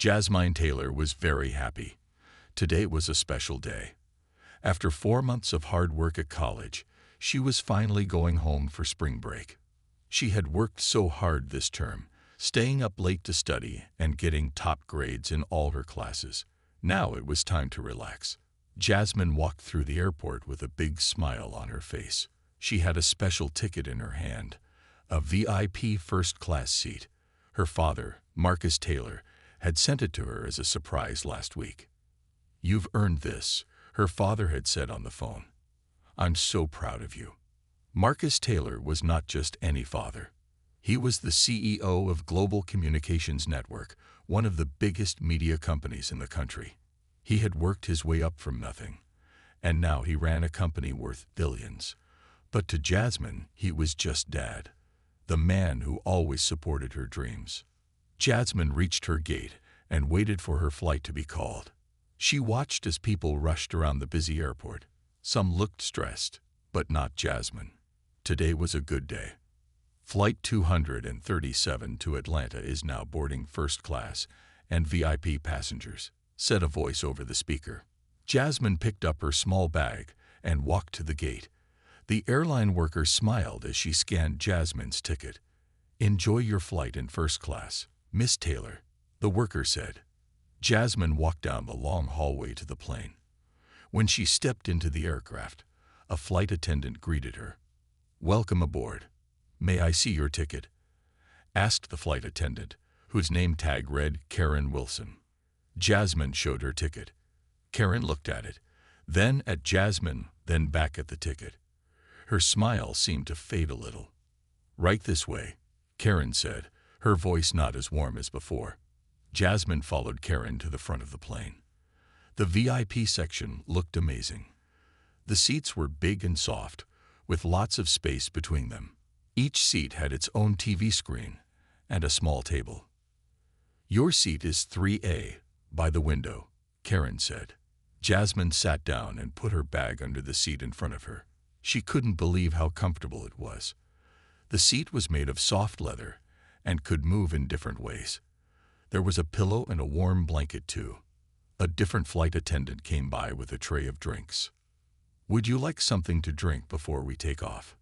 Jasmine Taylor was very happy. Today was a special day. After 4 months of hard work at college, she was finally going home for spring break. She had worked so hard this term, staying up late to study and getting top grades in all her classes. Now it was time to relax. Jasmine walked through the airport with a big smile on her face. She had a special ticket in her hand, a VIP first-class seat. Her father, Marcus Taylor, had sent it to her as a surprise last week. "You've earned this," her father had said on the phone. "I'm so proud of you." Marcus Taylor was not just any father. He was the CEO of Global Communications Network, one of the biggest media companies in the country. He had worked his way up from nothing, and now he ran a company worth billions. But to Jasmine, he was just Dad, the man who always supported her dreams. Jasmine reached her gate and waited for her flight to be called. She watched as people rushed around the busy airport. Some looked stressed, but not Jasmine. Today was a good day. Flight 237 to Atlanta is now boarding first class and VIP passengers, said a voice over the speaker. Jasmine picked up her small bag and walked to the gate. The airline worker smiled as she scanned Jasmine's ticket. "Enjoy your flight in first class, Miss Taylor," the worker said. Jasmine walked down the long hallway to the plane. When she stepped into the aircraft, a flight attendant greeted her. "Welcome aboard. May I see your ticket?" asked the flight attendant, whose name tag read Karen Wilson. Jasmine showed her ticket. Karen looked at it, then at Jasmine, then back at the ticket. Her smile seemed to fade a little. "Right this way," Karen said, her voice not as warm as before. Jasmine followed Karen to the front of the plane. The VIP section looked amazing. The seats were big and soft, with lots of space between them. Each seat had its own TV screen and a small table. "Your seat is 3A, by the window," Karen said. Jasmine sat down and put her bag under the seat in front of her. She couldn't believe how comfortable it was. The seat was made of soft leather and could move in different ways. There was a pillow and a warm blanket too. A different flight attendant came by with a tray of drinks. "Would you like something to drink before we take off?"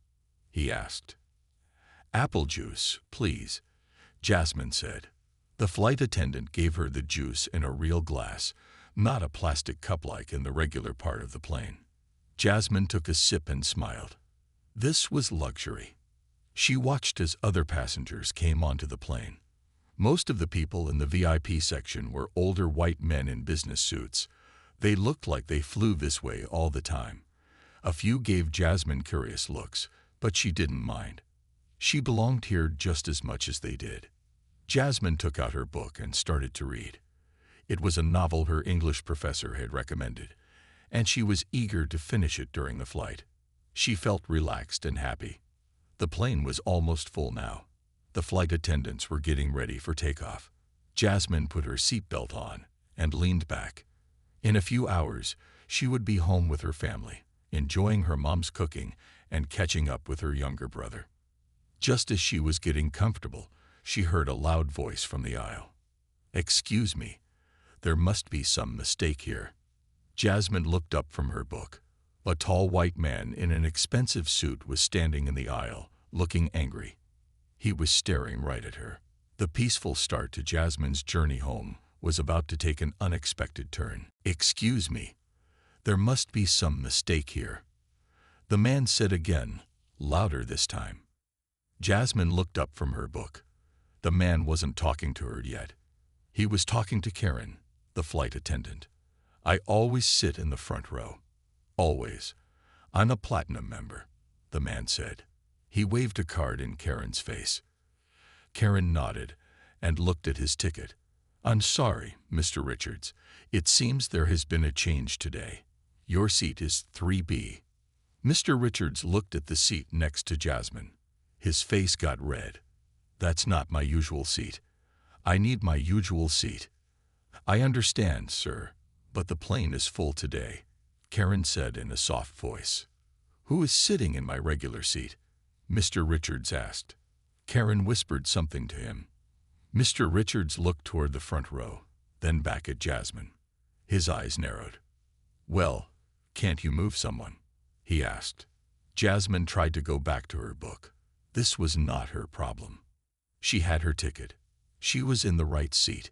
he asked. "Apple juice, please," Jasmine said. The flight attendant gave her the juice in a real glass, not a plastic cup like in the regular part of the plane. Jasmine took a sip and smiled. This was luxury. She watched as other passengers came onto the plane. Most of the people in the VIP section were older white men in business suits. They looked like they flew this way all the time. A few gave Jasmine curious looks, but she didn't mind. She belonged here just as much as they did. Jasmine took out her book and started to read. It was a novel her English professor had recommended, and she was eager to finish it during the flight. She felt relaxed and happy. The plane was almost full now. The flight attendants were getting ready for takeoff. Jasmine put her seatbelt on and leaned back. In a few hours, she would be home with her family, enjoying her mom's cooking and catching up with her younger brother. Just as she was getting comfortable, she heard a loud voice from the aisle. "Excuse me, there must be some mistake here." Jasmine looked up from her book. A tall white man in an expensive suit was standing in the aisle, looking angry. He was staring right at her. The peaceful start to Jasmine's journey home was about to take an unexpected turn. "Excuse me, there must be some mistake here," the man said again, louder this time. Jasmine looked up from her book. The man wasn't talking to her yet. He was talking to Karen, the flight attendant. "I always sit in the front row. Always. I'm a platinum member," the man said. He waved a card in Karen's face. Karen nodded and looked at his ticket. "I'm sorry, Mr. Richards. It seems there has been a change today. Your seat is 3B. Mr. Richards looked at the seat next to Jasmine. His face got red. "That's not my usual seat. I need my usual seat." "I understand, sir, but the plane is full today," Karen said in a soft voice. "Who is sitting in my regular seat?" Mr. Richards asked. Karen whispered something to him. Mr. Richards looked toward the front row. then back at Jasmine. His eyes narrowed. "Well, can't you move someone?" he asked. Jasmine tried to go back to her book. This was not her problem. She had her ticket. She was in the right seat.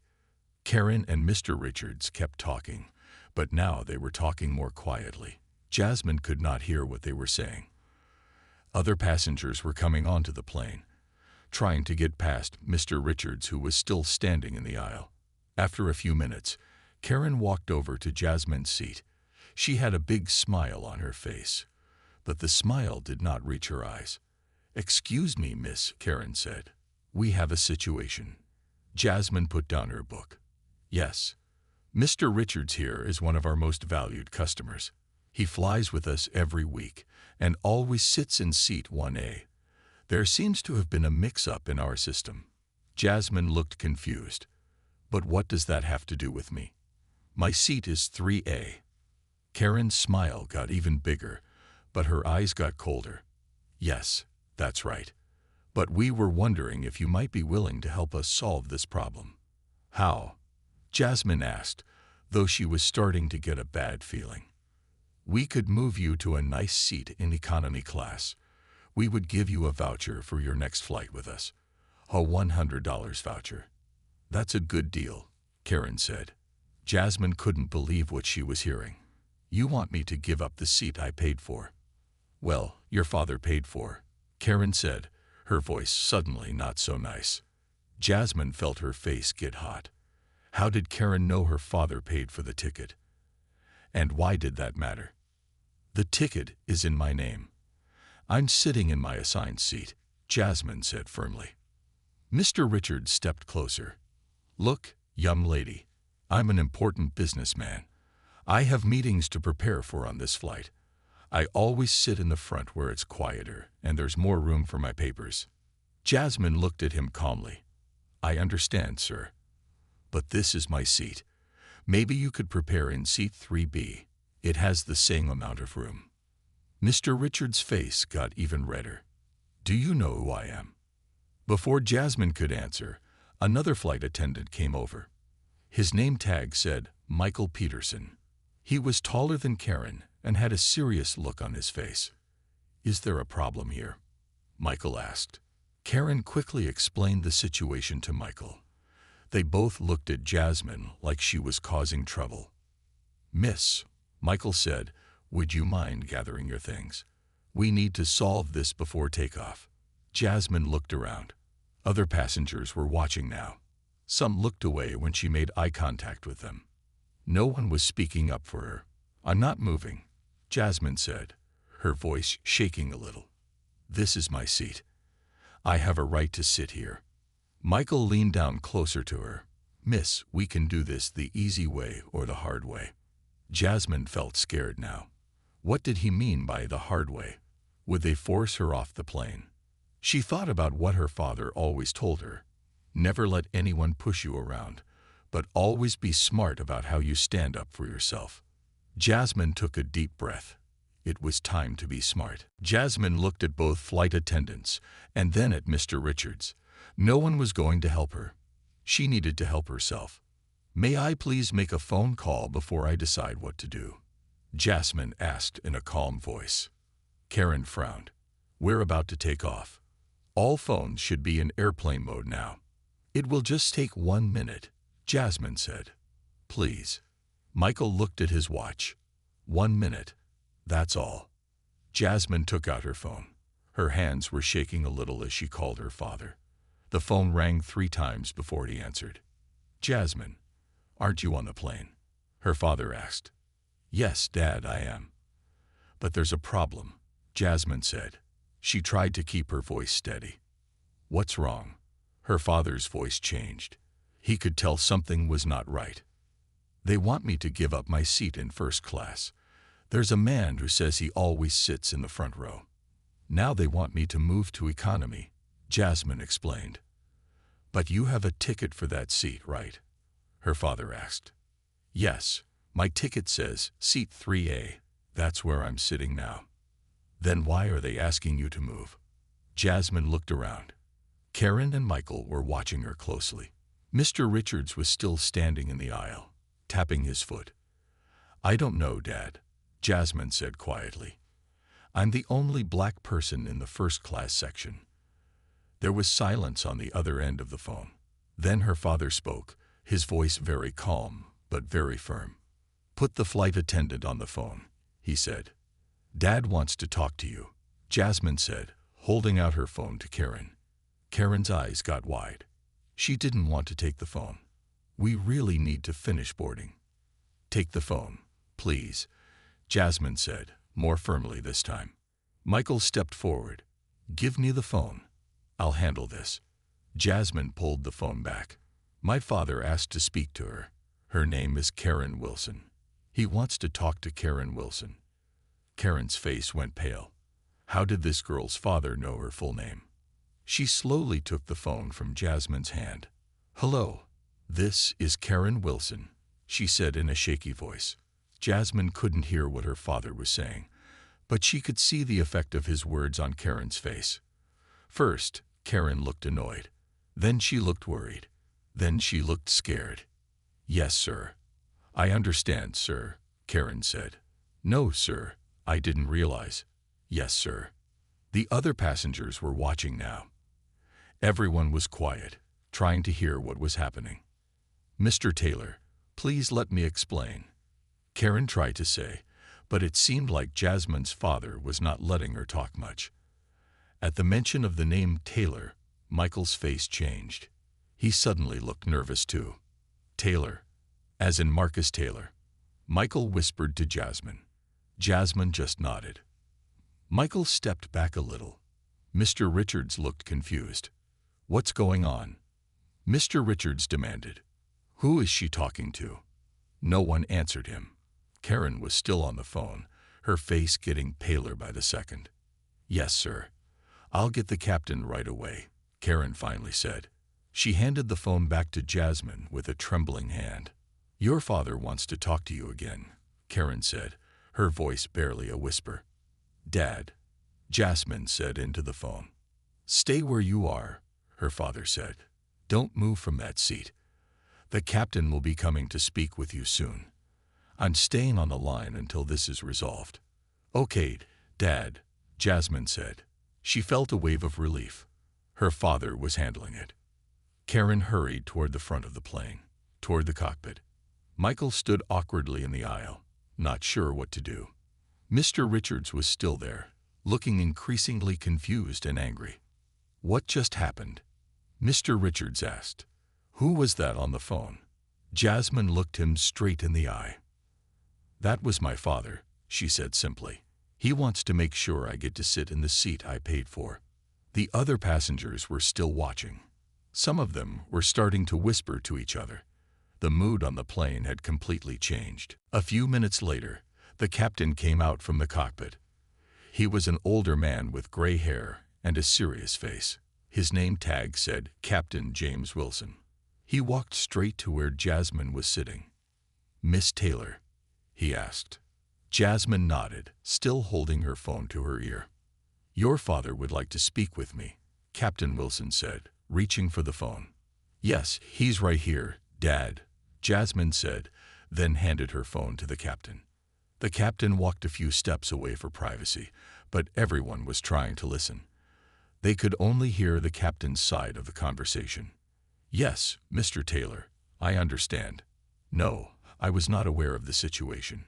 Karen and Mr. Richards kept talking, but now they were talking more quietly. Jasmine could not hear what they were saying. Other passengers were coming onto the plane, trying to get past Mr. Richards, who was still standing in the aisle. After a few minutes, Karen walked over to Jasmine's seat. She had a big smile on her face, but the smile did not reach her eyes. "Excuse me, miss," Karen said. "We have a situation." Jasmine put down her book. "Yes, Mr. Richards here is one of our most valued customers. He flies with us every week and always sits in seat 1A. There seems to have been a mix-up in our system." Jasmine looked confused. "But what does that have to do with me? My seat is 3A. Karen's smile got even bigger, but her eyes got colder. "Yes, that's right. But we were wondering if you might be willing to help us solve this problem." "How?" Jasmine asked, though she was starting to get a bad feeling. "We could move you to a nice seat in economy class. We would give you a voucher for your next flight with us. A $100 voucher." "That's a good deal," Karen said. Jasmine couldn't believe what she was hearing. "You want me to give up the seat I paid for?" "Well, your father paid for," Karen said, her voice suddenly not so nice. Jasmine felt her face get hot. How did Karen know her father paid for the ticket? And why did that matter? "The ticket is in my name. I'm sitting in my assigned seat," Jasmine said firmly. Mr. Richards stepped closer. "Look, young lady, I'm an important businessman. I have meetings to prepare for on this flight. I always sit in the front where it's quieter and there's more room for my papers." Jasmine looked at him calmly. "I understand, sir. But this is my seat. Maybe you could prepare in seat 3B. It has the same amount of room." Mr. Richards' face got even redder. "Do you know who I am?" Before Jasmine could answer, another flight attendant came over. His name tag said Michael Peterson. He was taller than Karen and had a serious look on his face. "Is there a problem here?" Michael asked. Karen quickly explained the situation to Michael. They both looked at Jasmine like she was causing trouble. "Miss," Michael said, "would you mind gathering your things? We need to solve this before takeoff." Jasmine looked around. Other passengers were watching now. Some looked away when she made eye contact with them. No one was speaking up for her. "I'm not moving," Jasmine said, her voice shaking a little. "This is my seat. I have a right to sit here." Michael leaned down closer to her. "Miss, we can do this the easy way or the hard way." Jasmine felt scared now. What did he mean by the hard way? Would they force her off the plane? She thought about what her father always told her. Never let anyone push you around, but always be smart about how you stand up for yourself. Jasmine took a deep breath. It was time to be smart. Jasmine looked at both flight attendants and then at Mr. Richards. No one was going to help her. She needed to help herself. "May I please make a phone call before I decide what to do?" Jasmine asked in a calm voice. Karen frowned. "We're about to take off. All phones should be in airplane mode now." "It will just take 1 minute," Jasmine said. "Please." Michael looked at his watch. 1 minute. That's all. Jasmine took out her phone. Her hands were shaking a little as she called her father. The phone rang 3 times before he answered. "Jasmine, aren't you on the plane?" her father asked. "Yes, Dad, I am." "But there's a problem," Jasmine said. She tried to keep her voice steady. "What's wrong?" Her father's voice changed. He could tell something was not right. "They want me to give up my seat in first class. There's a man who says he always sits in the front row. Now they want me to move to economy," Jasmine explained. "But you have a ticket for that seat, right?" her father asked. "Yes, my ticket says seat 3A. That's where I'm sitting now." "Then why are they asking you to move?" Jasmine looked around. Karen and Michael were watching her closely. Mr. Richards was still standing in the aisle, tapping his foot. "I don't know, Dad," Jasmine said quietly. "I'm the only black person in the first-class section." There was silence on the other end of the phone. Then her father spoke, his voice very calm, but very firm. "Put the flight attendant on the phone," he said. "Dad wants to talk to you," Jasmine said, holding out her phone to Karen. Karen's eyes got wide. She didn't want to take the phone. "We really need to finish boarding." "Take the phone, please," Jasmine said, more firmly this time. Michael stepped forward. "Give me the phone. I'll handle this." Jasmine pulled the phone back. "My father asked to speak to her. Her name is Karen Wilson. He wants to talk to Karen Wilson." Karen's face went pale. How did this girl's father know her full name? She slowly took the phone from Jasmine's hand. "Hello, this is Karen Wilson," she said in a shaky voice. Jasmine couldn't hear what her father was saying, but she could see the effect of his words on Karen's face. First, Karen looked annoyed. Then she looked worried. Then she looked scared. "Yes, sir. I understand, sir," Karen said. "No, sir, I didn't realize." "Yes, sir." The other passengers were watching now. Everyone was quiet, trying to hear what was happening. "Mr. Taylor, please let me explain," Karen tried to say, but it seemed like Jasmine's father was not letting her talk much. At the mention of the name Taylor, Michael's face changed. He suddenly looked nervous too. "Taylor, as in Marcus Taylor," Michael whispered to Jasmine. Jasmine just nodded. Michael stepped back a little. Mr. Richards looked confused. "What's going on?" Mr. Richards demanded. "Who is she talking to?" No one answered him. Karen was still on the phone, her face getting paler by the second. "Yes, sir. I'll get the captain right away," Karen finally said. She handed the phone back to Jasmine with a trembling hand. "Your father wants to talk to you again," Karen said, her voice barely a whisper. "Dad," Jasmine said into the phone. "Stay where you are," her father said. "Don't move from that seat. The captain will be coming to speak with you soon. I'm staying on the line until this is resolved." "Okay, Dad," Jasmine said. She felt a wave of relief. Her father was handling it. Karen hurried toward the front of the plane, toward the cockpit. Michael stood awkwardly in the aisle, not sure what to do. Mr. Richards was still there, looking increasingly confused and angry. "What just happened?" Mr. Richards asked. "Who was that on the phone?" Jasmine looked him straight in the eye. "That was my father," she said simply. "He wants to make sure I get to sit in the seat I paid for." The other passengers were still watching. Some of them were starting to whisper to each other. The mood on the plane had completely changed. A few minutes later, the captain came out from the cockpit. He was an older man with gray hair and a serious face. His name tag said Captain James Wilson. He walked straight to where Jasmine was sitting. "Miss Taylor?" he asked. Jasmine nodded, still holding her phone to her ear. "Your father would like to speak with me," Captain Wilson said, reaching for the phone. "Yes, he's right here, Dad," Jasmine said, then handed her phone to the captain. The captain walked a few steps away for privacy, but everyone was trying to listen. They could only hear the captain's side of the conversation. "Yes, Mr. Taylor, I understand. No, I was not aware of the situation."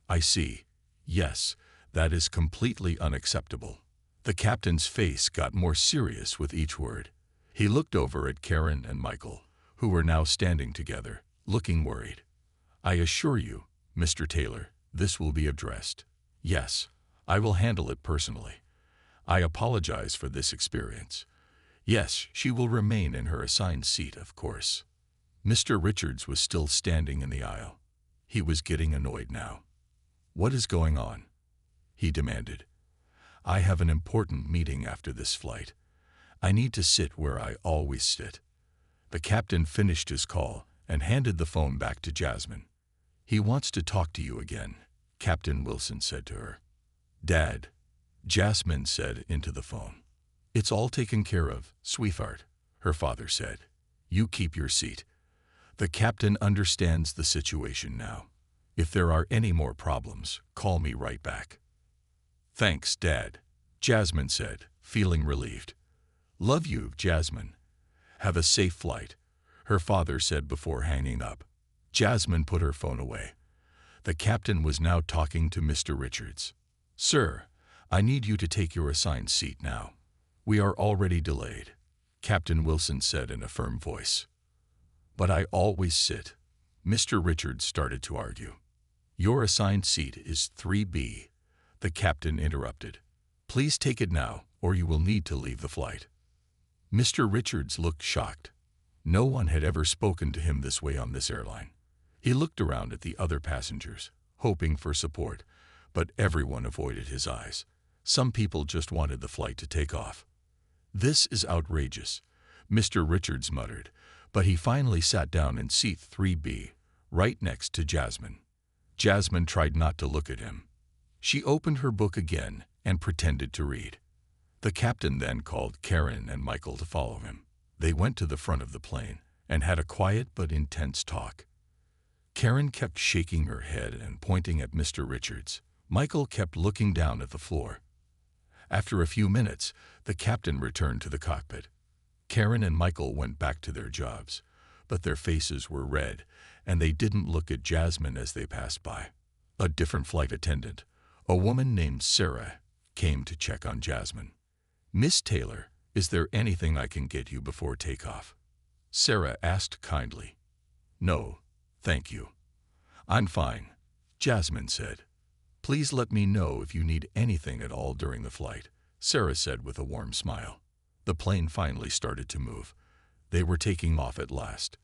"I see. Yes, that is completely unacceptable." The captain's face got more serious with each word. He looked over at Karen and Michael, who were now standing together, looking worried. "I assure you, Mr. Taylor, this will be addressed. Yes, I will handle it personally. I apologize for this experience. Yes, she will remain in her assigned seat, of course." Mr. Richards was still standing in the aisle. He was getting annoyed now. "What is going on?" he demanded. "I have an important meeting after this flight. I need to sit where I always sit." The captain finished his call and handed the phone back to Jasmine. "He wants to talk to you again," Captain Wilson said to her. "Dad," Jasmine said into the phone. "It's all taken care of, sweetheart," her father said. You keep your seat. The captain understands the situation now. If there are any more problems, call me right back." "Thanks, Dad," Jasmine said, feeling relieved. "Love you, Jasmine. Have a safe flight," her father said before hanging up. Jasmine put her phone away. The captain was now talking to Mr. Richards. "Sir, I need you to take your assigned seat now. We are already delayed," Captain Wilson said in a firm voice. "But I always sit," Mr. Richards started to argue. "Your assigned seat is 3B, the captain interrupted. "Please take it now, or you will need to leave the flight." Mr. Richards looked shocked. No one had ever spoken to him this way on this airline. He looked around at the other passengers, hoping for support, but everyone avoided his eyes. Some people just wanted the flight to take off. "This is outrageous," Mr. Richards muttered, but he finally sat down in seat 3B, right next to Jasmine. Jasmine tried not to look at him. She opened her book again and pretended to read. The captain then called Karen and Michael to follow him. They went to the front of the plane and had a quiet but intense talk. Karen kept shaking her head and pointing at Mr. Richards. Michael kept looking down at the floor. After a few minutes, the captain returned to the cockpit. Karen and Michael went back to their jobs, but their faces were red, and they didn't look at Jasmine as they passed by. A different flight attendant, a woman named Sarah, came to check on Jasmine. "Miss Taylor, is there anything I can get you before takeoff?" Sarah asked kindly. "No, thank you. I'm fine," Jasmine said. "Please let me know if you need anything at all during the flight," Sarah said with a warm smile. The plane finally started to move. They were taking off at last.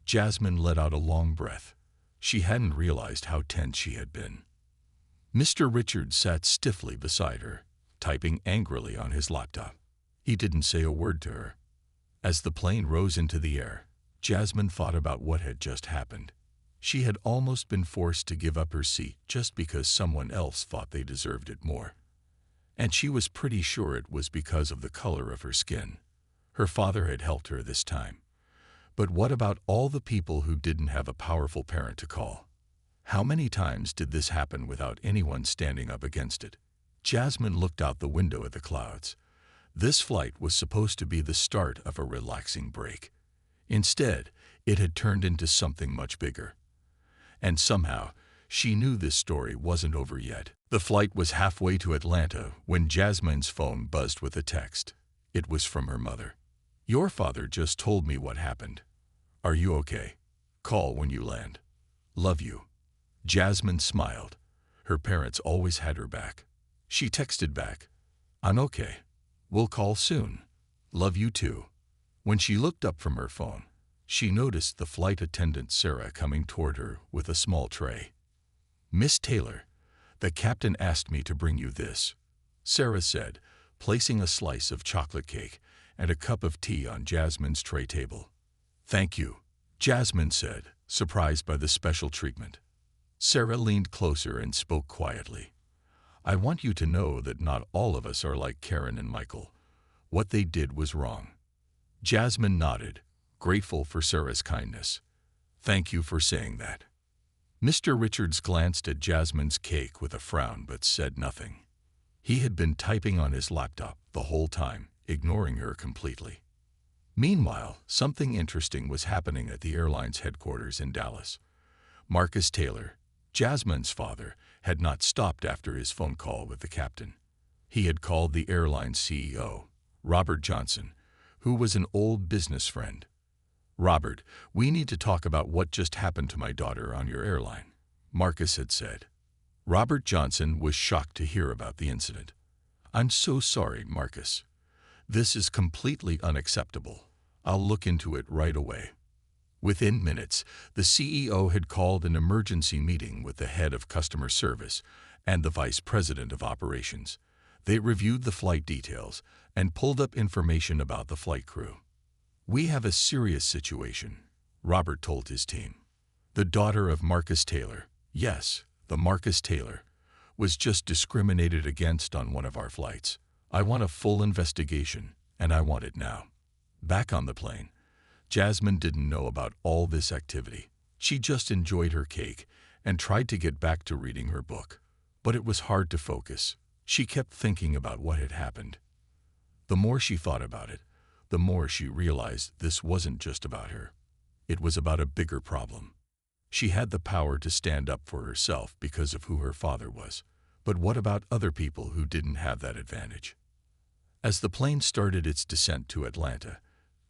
Jasmine let out a long breath. She hadn't realized how tense she had been. Mr. Richards sat stiffly beside her, typing angrily on his laptop. He didn't say a word to her. As the plane rose into the air, Jasmine thought about what had just happened. She had almost been forced to give up her seat just because someone else thought they deserved it more. And she was pretty sure it was because of the color of her skin. Her father had helped her this time. But what about all the people who didn't have a powerful parent to call? How many times did this happen without anyone standing up against it? Jasmine looked out the window at the clouds. This flight was supposed to be the start of a relaxing break. Instead, it had turned into something much bigger. And somehow, she knew this story wasn't over yet. The flight was halfway to Atlanta when Jasmine's phone buzzed with a text. It was from her mother. "Your father just told me what happened. Are you okay? Call when you land. Love you." Jasmine smiled. Her parents always had her back. She texted back, "I'm okay. We'll call soon. Love you too." When she looked up from her phone, she noticed the flight attendant Sarah coming toward her with a small tray. "Miss Taylor, the captain asked me to bring you this," Sarah said, placing a slice of chocolate cake and a cup of tea on Jasmine's tray table. "Thank you," Jasmine said, surprised by the special treatment. Sarah leaned closer and spoke quietly. "I want you to know that not all of us are like Karen and Michael. What they did was wrong." Jasmine nodded, grateful for Sarah's kindness. "Thank you for saying that." Mr. Richards glanced at Jasmine's cake with a frown but said nothing. He had been typing on his laptop the whole time, ignoring her completely. Meanwhile, something interesting was happening at the airline's headquarters in Dallas. Marcus Taylor, Jasmine's father, had not stopped after his phone call with the captain. He had called the airline's CEO, Robert Johnson, who was an old business friend. "Robert, we need to talk about what just happened to my daughter on your airline," Marcus had said. Robert Johnson was shocked to hear about the incident. "I'm so sorry, Marcus. This is completely unacceptable. I'll look into it right away." Within minutes, the CEO had called an emergency meeting with the head of customer service and the vice president of operations. They reviewed the flight details and pulled up information about the flight crew. "We have a serious situation," Robert told his team. "The daughter of Marcus Taylor, yes, the Marcus Taylor, was just discriminated against on one of our flights. I want a full investigation, and I want it now." Back on the plane, Jasmine didn't know about all this activity. She just enjoyed her cake and tried to get back to reading her book. But it was hard to focus. She kept thinking about what had happened. The more she thought about it, the more she realized this wasn't just about her. It was about a bigger problem. She had the power to stand up for herself because of who her father was. But what about other people who didn't have that advantage? As the plane started its descent to Atlanta,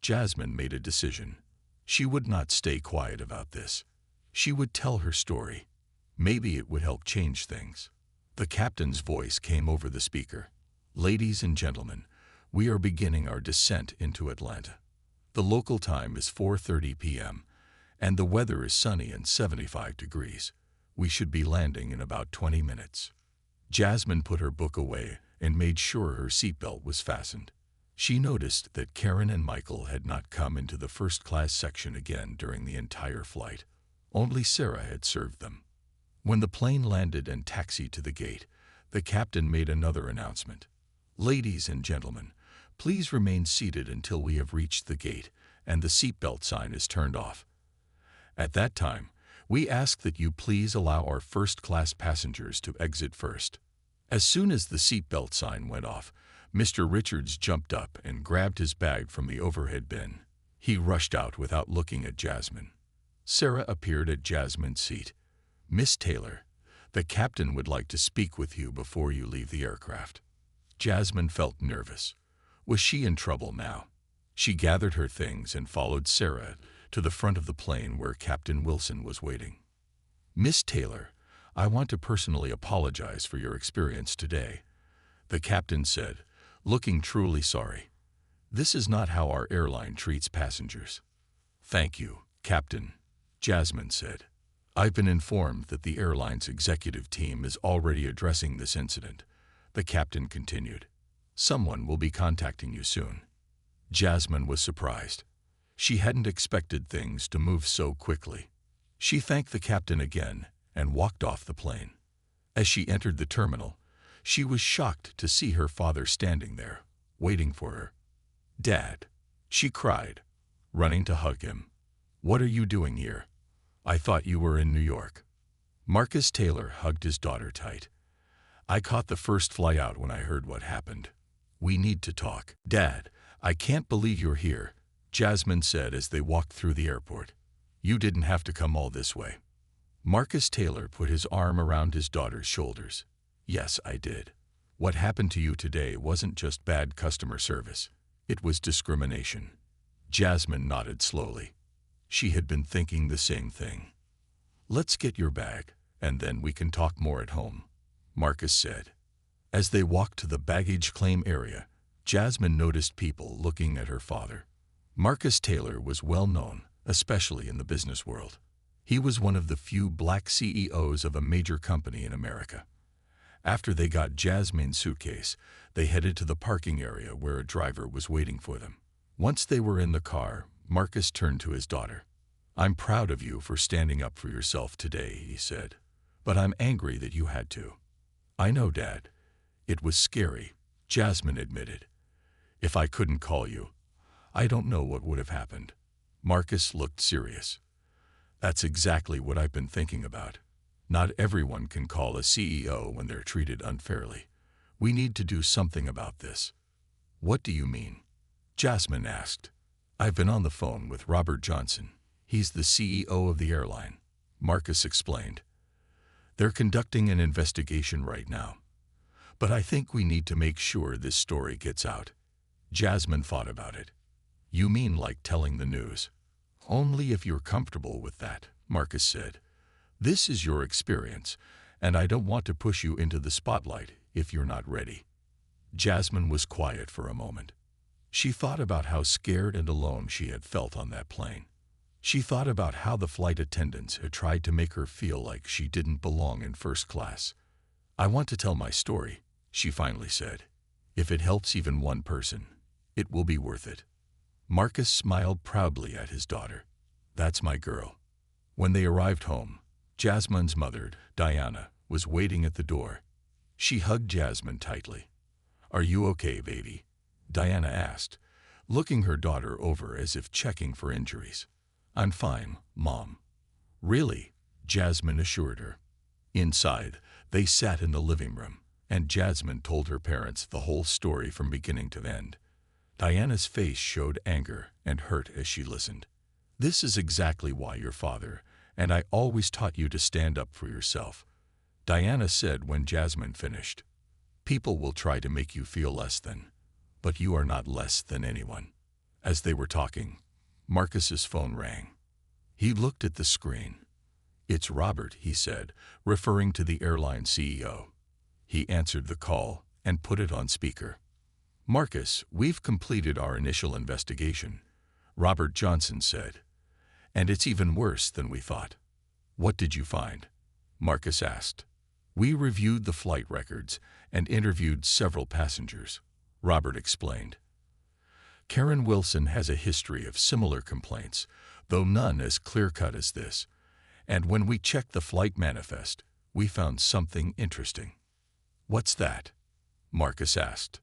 Jasmine made a decision. She would not stay quiet about this. She would tell her story. Maybe it would help change things. The captain's voice came over the speaker. "Ladies and gentlemen, we are beginning our descent into Atlanta. The local time is 4:30 p.m., and the weather is sunny and 75 degrees. We should be landing in about 20 minutes." Jasmine put her book away and made sure her seatbelt was fastened. She noticed that Karen and Michael had not come into the first-class section again during the entire flight. Only Sarah had served them. When the plane landed and taxied to the gate, the captain made another announcement. "Ladies and gentlemen, please remain seated until we have reached the gate and the seatbelt sign is turned off. At that time, we ask that you please allow our first-class passengers to exit first." As soon as the seatbelt sign went off, Mr. Richards jumped up and grabbed his bag from the overhead bin. He rushed out without looking at Jasmine. Sarah appeared at Jasmine's seat. "Miss Taylor, the captain would like to speak with you before you leave the aircraft." Jasmine felt nervous. Was she in trouble now? She gathered her things and followed Sarah to the front of the plane where Captain Wilson was waiting. "Miss Taylor, I want to personally apologize for your experience today," the captain said, looking truly sorry. "This is not how our airline treats passengers." "Thank you, Captain," Jasmine said. "I've been informed that the airline's executive team is already addressing this incident," the captain continued. "Someone will be contacting you soon." Jasmine was surprised. She hadn't expected things to move so quickly. She thanked the captain again and walked off the plane. As she entered the terminal, she was shocked to see her father standing there, waiting for her. "Dad," she cried, running to hug him. "What are you doing here? I thought you were in New York." Marcus Taylor hugged his daughter tight. "I caught the first flight out when I heard what happened. We need to talk." "Dad, I can't believe you're here," Jasmine said as they walked through the airport. "You didn't have to come all this way." Marcus Taylor put his arm around his daughter's shoulders. "Yes, I did. What happened to you today wasn't just bad customer service. It was discrimination." Jasmine nodded slowly. She had been thinking the same thing. "Let's get your bag, and then we can talk more at home," Marcus said. As they walked to the baggage claim area, Jasmine noticed people looking at her father. Marcus Taylor was well known, especially in the business world. He was one of the few black CEOs of a major company in America. After they got Jasmine's suitcase, they headed to the parking area where a driver was waiting for them. Once they were in the car, Marcus turned to his daughter. "I'm proud of you for standing up for yourself today," he said. "But I'm angry that you had to." "I know, Dad. It was scary," Jasmine admitted. "If I couldn't call you, I don't know what would have happened." Marcus looked serious. "That's exactly what I've been thinking about. Not everyone can call a CEO when they're treated unfairly. We need to do something about this." "What do you mean?" Jasmine asked. "I've been on the phone with Robert Johnson. He's the CEO of the airline," Marcus explained. "They're conducting an investigation right now. But I think we need to make sure this story gets out." Jasmine thought about it. "You mean like telling the news?" "Only if you're comfortable with that," Marcus said. "This is your experience, and I don't want to push you into the spotlight if you're not ready." Jasmine was quiet for a moment. She thought about how scared and alone she had felt on that plane. She thought about how the flight attendants had tried to make her feel like she didn't belong in first class. "I want to tell my story," she finally said. "If it helps even one person, it will be worth it." Marcus smiled proudly at his daughter. "That's my girl." When they arrived home, Jasmine's mother, Diana, was waiting at the door. She hugged Jasmine tightly. "Are you okay, baby?" Diana asked, looking her daughter over as if checking for injuries. "I'm fine, Mom." "Really?" Jasmine assured her. Inside, they sat in the living room, and Jasmine told her parents the whole story from beginning to end. Diana's face showed anger and hurt as she listened. "This is exactly why your father and I always taught you to stand up for yourself," Diana said when Jasmine finished. "People will try to make you feel less than, but you are not less than anyone." As they were talking, Marcus's phone rang. He looked at the screen. "It's Robert," he said, referring to the airline CEO. He answered the call and put it on speaker. "Marcus, we've completed our initial investigation," Robert Johnson said. "And it's even worse than we thought." "What did you find?" Marcus asked. "We reviewed the flight records and interviewed several passengers," Robert explained. "Karen Wilson has a history of similar complaints, though none as clear-cut as this. And when we checked the flight manifest, we found something interesting." "What's that?" Marcus asked.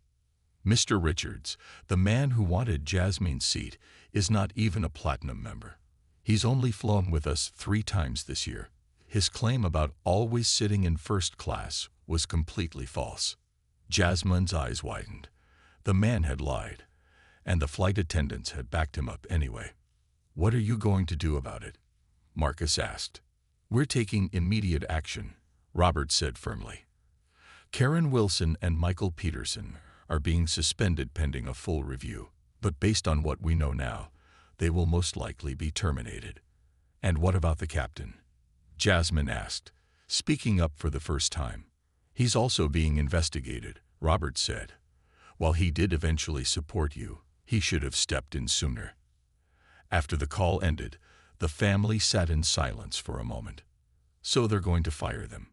"Mr. Richards, the man who wanted Jasmine's seat, is not even a platinum member. He's only flown with us 3 times this year. His claim about always sitting in first class was completely false." Jasmine's eyes widened. The man had lied, and the flight attendants had backed him up anyway. "What are you going to do about it?" Marcus asked. "We're taking immediate action," Robert said firmly. "Karen Wilson and Michael Peterson are being suspended pending a full review, but based on what we know now, they will most likely be terminated." "And what about the captain?" Jasmine asked, speaking up for the first time. "He's also being investigated," Robert said. "While he did eventually support you, he should have stepped in sooner." After the call ended, the family sat in silence for a moment. "So they're going to fire them?"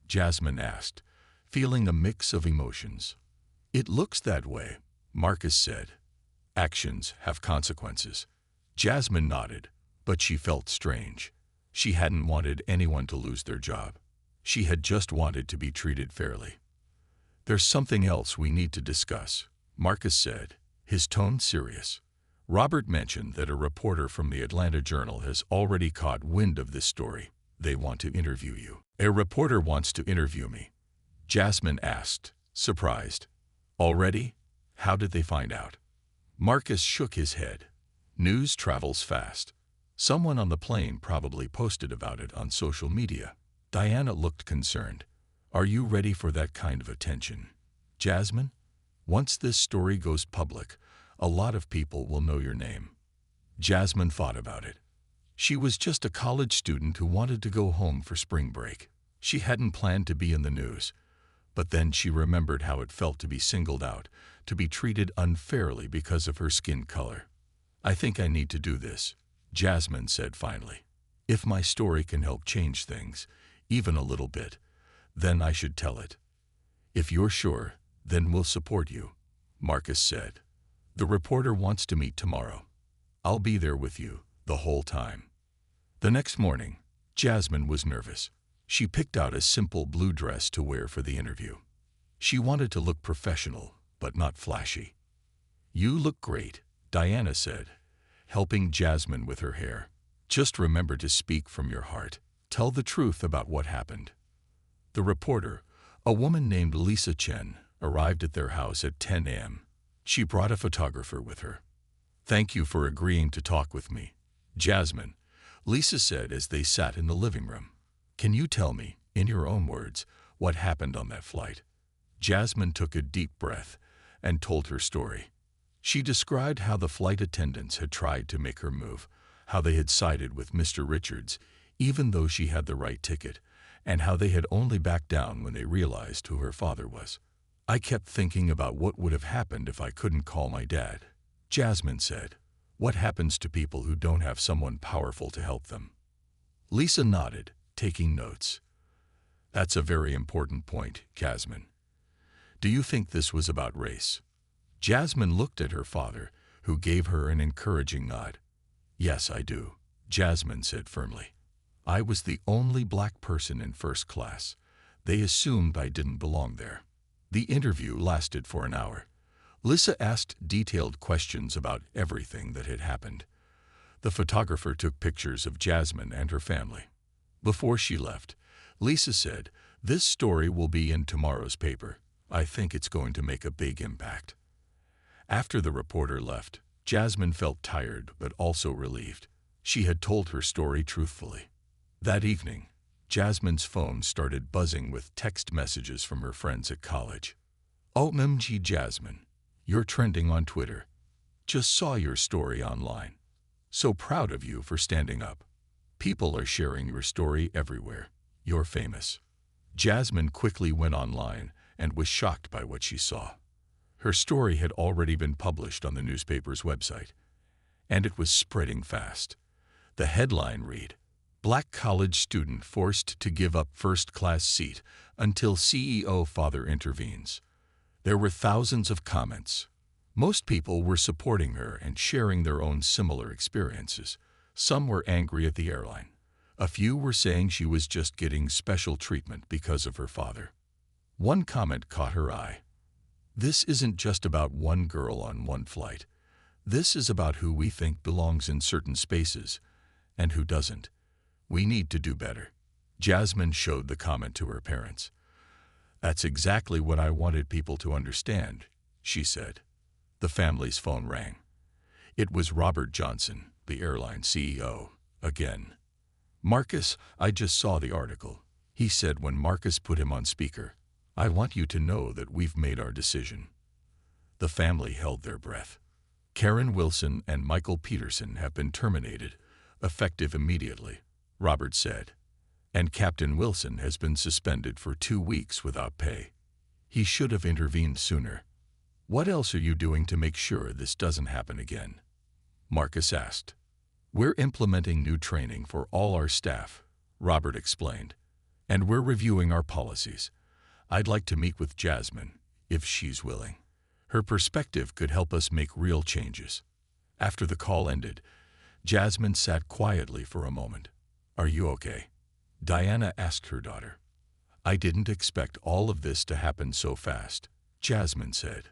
Jasmine asked, feeling a mix of emotions. "It looks that way," Marcus said. "Actions have consequences." Jasmine nodded, but she felt strange. She hadn't wanted anyone to lose their job. She had just wanted to be treated fairly. "There's something else we need to discuss," Marcus said, his tone serious. "Robert mentioned that a reporter from the Atlanta Journal has already caught wind of this story. They want to interview you." "A reporter wants to interview me?" Jasmine asked, surprised. "Already? How did they find out?" Marcus shook his head. "News travels fast. Someone on the plane probably posted about it on social media." Diana looked concerned. "Are you ready for that kind of attention, Jasmine? Once this story goes public, a lot of people will know your name." Jasmine thought about it. She was just a college student who wanted to go home for spring break. She hadn't planned to be in the news. But then she remembered how it felt to be singled out, to be treated unfairly because of her skin color. "I think I need to do this," Jasmine said finally. "If my story can help change things, even a little bit, then I should tell it." "If you're sure, then we'll support you," Marcus said. "The reporter wants to meet tomorrow. I'll be there with you the whole time." The next morning, Jasmine was nervous. She picked out a simple blue dress to wear for the interview. She wanted to look professional, but not flashy. "You look great," Diana said, helping Jasmine with her hair. "Just remember to speak from your heart. Tell the truth about what happened." The reporter, a woman named Lisa Chen, arrived at their house at 10 a.m. She brought a photographer with her. "Thank you for agreeing to talk with me, Jasmine," Lisa said as they sat in the living room. "Can you tell me, in your own words, what happened on that flight?" Jasmine took a deep breath and told her story. She described how the flight attendants had tried to make her move, how they had sided with Mr. Richards, even though she had the right ticket, and how they had only backed down when they realized who her father was. "I kept thinking about what would have happened if I couldn't call my dad," Jasmine said. "What happens to people who don't have someone powerful to help them?" Lisa nodded, taking notes. "That's a very important point, Jasmine. Do you think this was about race?" Jasmine looked at her father, who gave her an encouraging nod. "Yes, I do," Jasmine said firmly. "I was the only black person in first class. They assumed I didn't belong there." The interview lasted for an hour. Lisa asked detailed questions about everything that had happened. The photographer took pictures of Jasmine and her family. Before she left, Lisa said, "This story will be in tomorrow's paper. I think it's going to make a big impact." After the reporter left, Jasmine felt tired but also relieved. She had told her story truthfully. That evening, Jasmine's phone started buzzing with text messages from her friends at college. "OMG Jasmine, you're trending on Twitter. Just saw your story online. So proud of you for standing up. People are sharing your story everywhere. You're famous." Jasmine quickly went online and was shocked by what she saw. Her story had already been published on the newspaper's website, and it was spreading fast. The headline read, "Black college student forced to give up first-class seat until CEO father intervenes." There were thousands of comments. Most people were supporting her and sharing their own similar experiences. Some were angry at the airline. A few were saying she was just getting special treatment because of her father. One comment caught her eye. "This isn't just about one girl on one flight. This is about who we think belongs in certain spaces and who doesn't. We need to do better." Jasmine showed the comment to her parents. "That's exactly what I wanted people to understand," she said. The family's phone rang. It was Robert Johnson, the airline CEO, again. "Marcus, I just saw the article," he said when Marcus put him on speaker. "I want you to know that we've made our decision." The family held their breath. "Karen Wilson and Michael Peterson have been terminated, effective immediately," Robert said. "And Captain Wilson has been suspended for 2 weeks without pay. He should have intervened sooner." "What else are you doing to make sure this doesn't happen again?" Marcus asked. "We're implementing new training for all our staff," Robert explained. "And we're reviewing our policies. I'd like to meet with Jasmine, if she's willing. Her perspective could help us make real changes." After the call ended, Jasmine sat quietly for a moment. "Are you okay?" Diana asked her daughter. "I didn't expect all of this to happen so fast," Jasmine said.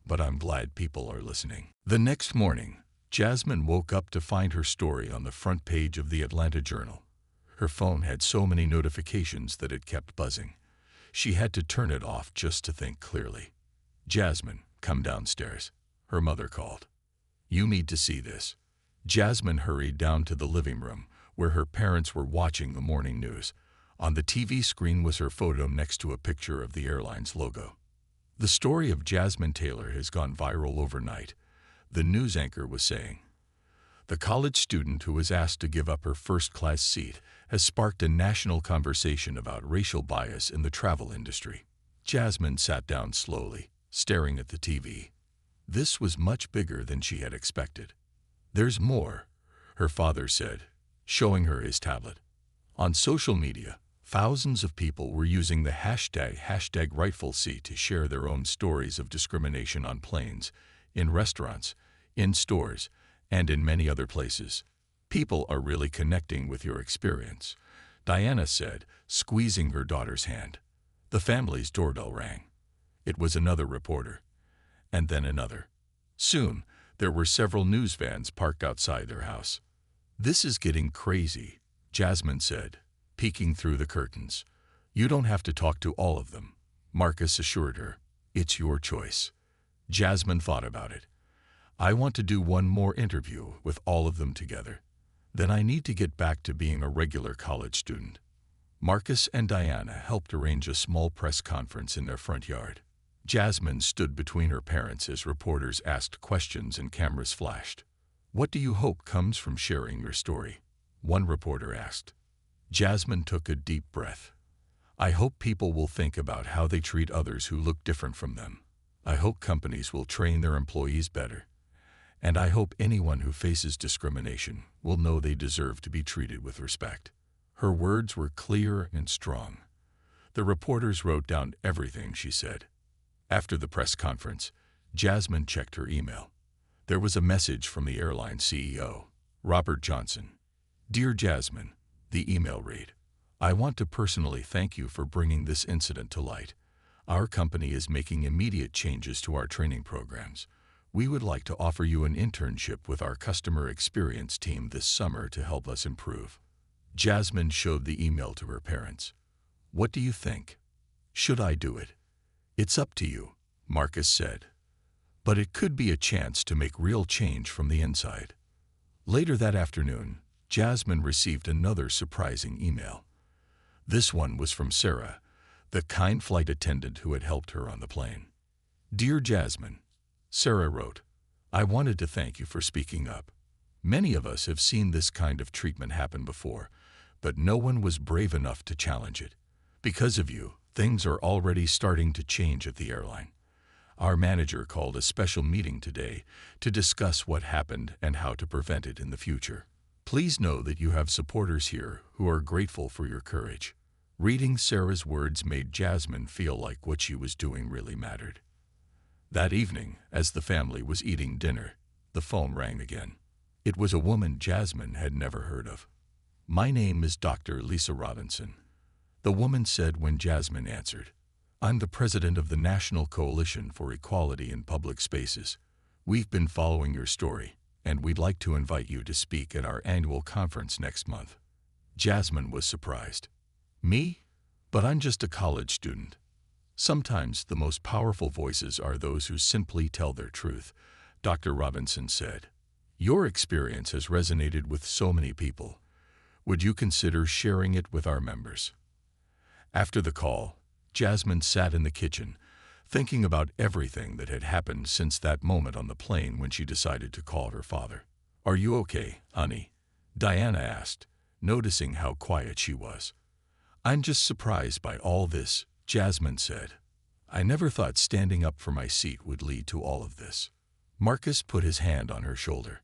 "But I'm glad people are listening." The next morning, Jasmine woke up to find her story on the front page of the Atlanta Journal. Her phone had so many notifications that it kept buzzing. She had to turn it off just to think clearly. "Jasmine, come downstairs," her mother called. "You need to see this." Jasmine hurried down to the living room, where her parents were watching the morning news. On the TV screen was her photo next to a picture of the airline's logo. "The story of Jasmine Taylor has gone viral overnight," the news anchor was saying. "The college student who was asked to give up her first-class seat has sparked a national conversation about racial bias in the travel industry." Jasmine sat down slowly, staring at the TV. This was much bigger than she had expected. "There's more," her father said, showing her his tablet. On social media, thousands of people were using the hashtag #RightfulSeat to share their own stories of discrimination on planes, in restaurants, in stores, and in many other places. "People are really connecting with your experience," Diana said, squeezing her daughter's hand. The family's doorbell rang. It was another reporter, and then another. Soon, there were several news vans parked outside their house. "This is getting crazy," Jasmine said, peeking through the curtains. "You don't have to talk to all of them," Marcus assured her. "It's your choice." Jasmine thought about it. "I want to do one more interview with all of them together. Then I need to get back to being a regular college student." Marcus and Diana helped arrange a small press conference in their front yard. Jasmine stood between her parents as reporters asked questions and cameras flashed. "What do you hope comes from sharing your story?" one reporter asked. Jasmine took a deep breath. "I hope people will think about how they treat others who look different from them. I hope companies will train their employees better. And I hope anyone who faces discrimination will know they deserve to be treated with respect." Her words were clear and strong. The reporters wrote down everything she said. After the press conference, Jasmine checked her email. There was a message from the airline CEO, Robert Johnson. "Dear Jasmine," the email read, "I want to personally thank you for bringing this incident to light. Our company is making immediate changes to our training programs. We would like to offer you an internship with our customer experience team this summer to help us improve." Jasmine showed the email to her parents. "What do you think? Should I do it?" "It's up to you," Marcus said. "But it could be a chance to make real change from the inside." Later that afternoon, Jasmine received another surprising email. This one was from Sarah, the kind flight attendant who had helped her on the plane. "Dear Jasmine," Sarah wrote, "I wanted to thank you for speaking up. Many of us have seen this kind of treatment happen before, but no one was brave enough to challenge it. Because of you, things are already starting to change at the airline. Our manager called a special meeting today to discuss what happened and how to prevent it in the future. Please know that you have supporters here who are grateful for your courage." Reading Sarah's words made Jasmine feel like what she was doing really mattered. That evening, as the family was eating dinner, the phone rang again. It was a woman Jasmine had never heard of. "My name is Dr. Lisa Robinson," the woman said when Jasmine answered. "I'm the president of the National Coalition for Equality in Public Spaces. We've been following your story, and we'd like to invite you to speak at our annual conference next month." Jasmine was surprised. "Me? But I'm just a college student." "Sometimes the most powerful voices are those who simply tell their truth," Dr. Robinson said. "Your experience has resonated with so many people. Would you consider sharing it with our members?" After the call, Jasmine sat in the kitchen, thinking about everything that had happened since that moment on the plane when she decided to call her father. "Are you okay, honey?" Diana asked, noticing how quiet she was. "I'm just surprised by all this," Jasmine said. "I never thought standing up for my seat would lead to all of this." Marcus put his hand on her shoulder.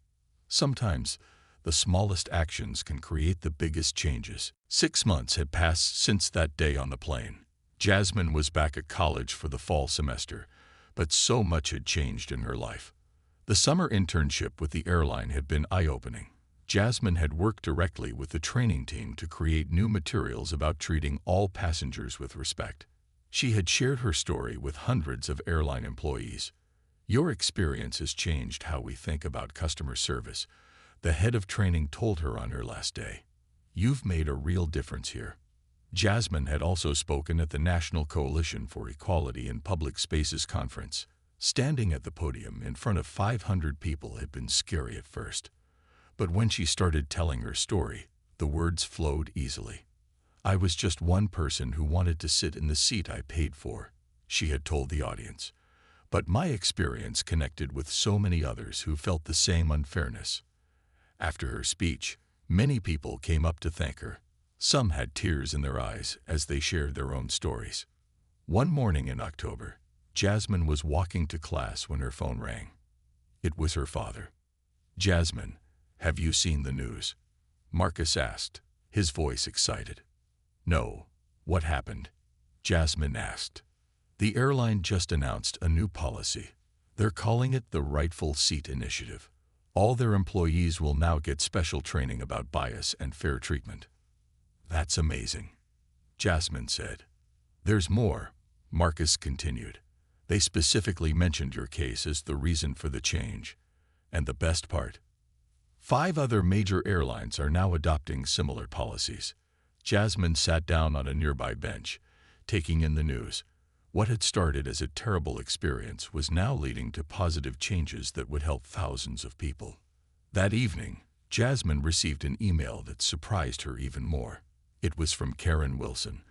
"Sometimes, the smallest actions can create the biggest changes." 6 months had passed since that day on the plane. Jasmine was back at college for the fall semester, but so much had changed in her life. The summer internship with the airline had been eye-opening. Jasmine had worked directly with the training team to create new materials about treating all passengers with respect. She had shared her story with hundreds of airline employees. "Your experience has changed how we think about customer service," the head of training told her on her last day. "You've made a real difference here." Jasmine had also spoken at the National Coalition for Equality in Public Spaces conference. Standing at the podium in front of 500 people had been scary at first. But when she started telling her story, the words flowed easily. "I was just one person who wanted to sit in the seat I paid for," she had told the audience. "But my experience connected with so many others who felt the same unfairness." After her speech, many people came up to thank her. Some had tears in their eyes as they shared their own stories. One morning in October, Jasmine was walking to class when her phone rang. It was her father. "Jasmine, have you seen the news?" Marcus asked, his voice excited. "No. What happened?" Jasmine asked. "The airline just announced a new policy. They're calling it the Rightful Seat Initiative. All their employees will now get special training about bias and fair treatment." "That's amazing," Jasmine said. "There's more," Marcus continued. "They specifically mentioned your case as the reason for the change. And the best part? 5 other major airlines are now adopting similar policies." Jasmine sat down on a nearby bench, taking in the news. What had started as a terrible experience was now leading to positive changes that would help thousands of people. That evening, Jasmine received an email that surprised her even more. It was from Karen Wilson,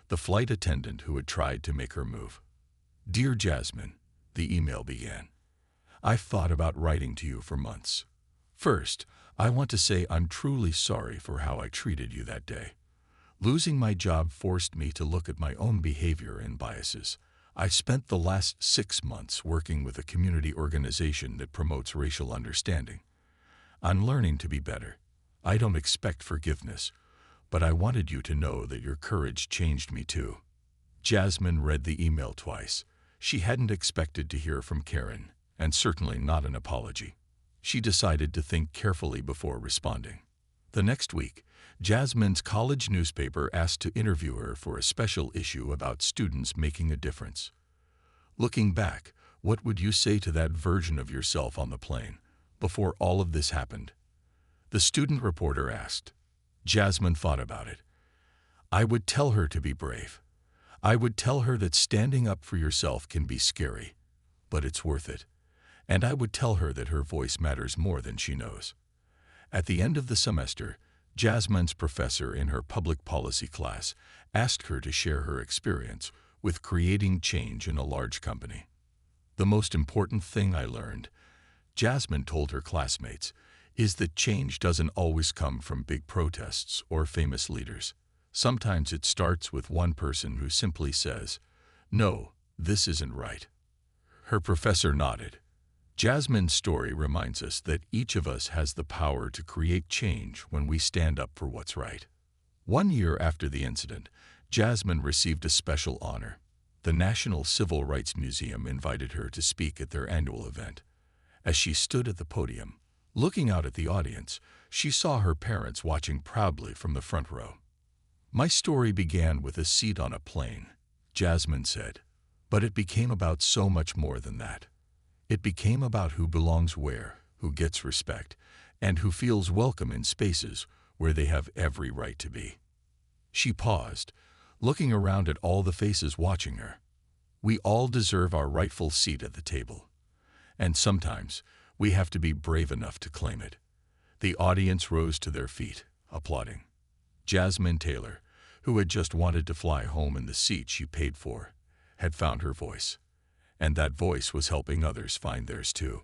the flight attendant who had tried to make her move. "Dear Jasmine," the email began, "I've thought about writing to you for months. First, I want to say I'm truly sorry for how I treated you that day. Losing my job forced me to look at my own behavior and biases. I've spent the last 6 months working with a community organization that promotes racial understanding. I'm learning to be better. I don't expect forgiveness, but I wanted you to know that your courage changed me too." Jasmine read the email twice. She hadn't expected to hear from Karen, and certainly not an apology. She decided to think carefully before responding. The next week, Jasmine's college newspaper asked to interview her for a special issue about students making a difference. Looking back, what would you say to that version of yourself on the plane, before all of this happened? The student reporter asked. Jasmine thought about it. I would tell her to be brave. I would tell her that standing up for yourself can be scary, but it's worth it. And I would tell her that her voice matters more than she knows. At the end of the semester, Jasmine's professor in her public policy class asked her to share her experience with creating change in a large company. The most important thing I learned, Jasmine told her classmates, is that change doesn't always come from big protests or famous leaders. Sometimes it starts with one person who simply says, "No, this isn't right." Her professor nodded. Jasmine's story reminds us that each of us has the power to create change when we stand up for what's right. 1 year after the incident, Jasmine received a special honor. The National Civil Rights Museum invited her to speak at their annual event. As she stood at the podium, looking out at the audience, she saw her parents watching proudly from the front row. My story began with a seat on a plane, Jasmine said, but it became about so much more than that. It became about who belongs where, who gets respect, and who feels welcome in spaces where they have every right to be. She paused, looking around at all the faces watching her. We all deserve our rightful seat at the table. And sometimes we have to be brave enough to claim it. The audience rose to their feet, applauding. Jasmine Taylor, who had just wanted to fly home in the seat she paid for, had found her voice. And that voice was helping others find theirs too.